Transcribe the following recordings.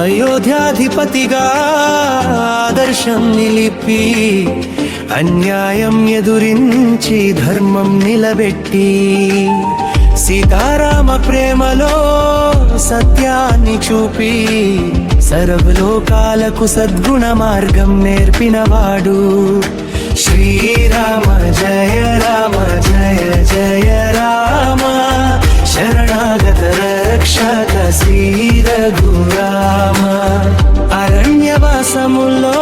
అయోధ్యాధిపతిగా ఆదర్శం నిలిపి అన్యాయం ఎదురించి ధర్మం నిలబెట్టి సీతారామ ప్రేమలో సత్యాన్ని చూపి సర్వలోకాలకు సద్గుణ మార్గం నేర్పినవాడు శ్రీరామ జయ రామ జయ జయ రామ శరణాగత రక్షక శ్రీ రఘురామ అరణ్యవాసములో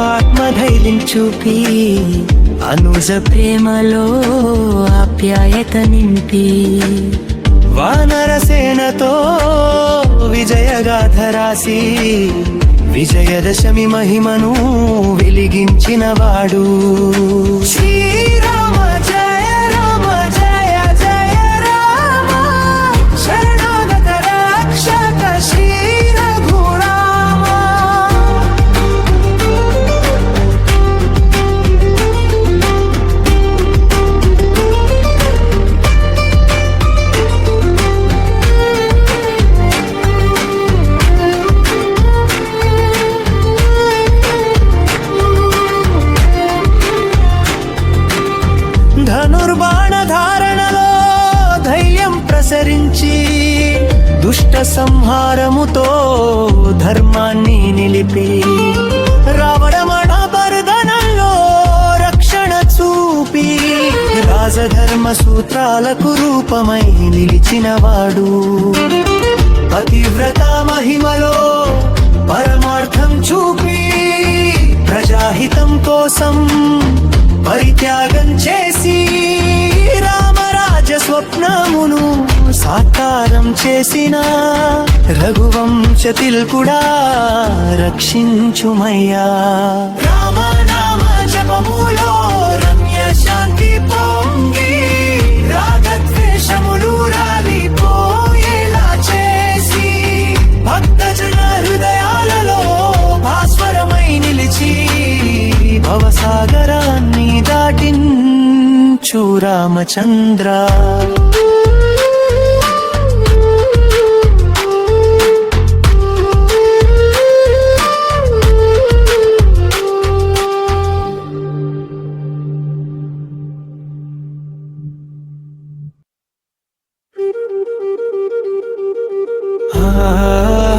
ఆత్మధైర్యం చూపి అనుజ ప్రేమలో ఆప్యాయత నింపి వానరసేనతో విజయగాథ రాసి విజయదశమి మహిమను వెలిగించినవాడు శ్రీరామ జయ రామ జయ జయ రామ శరణాగత రక్షక శ్రీ రఘురామ ధనుర్బాణ ధారణలో ధైర్యం ప్రసరించి దుష్ట సంహారముతో ధర్మాన్ని నిలిపి రావణమణ బర్ధనంలో రక్షణ చూపి రాజధర్మ సూత్రాలకు రూపమై నిలిచినవాడు పతివ్రత మహిమలో పరమార్థం చూపి ప్రజాహితం కోసం పరిత్యాగం చేసి రామరాజ స్వప్నమును సాకారం చేసిన రఘువంశ తిల్కుడా రక్షించుమయ్యా రామనామ జపములో రమ్య శాంతి పొంగి రాగద్వేషములు రాలిపోయేలా చేసి భక్తజన హృదయాలలో భాస్వరమై నిలిచి భవసాగరాన్ని దాటించు రామచంద్ర ఆ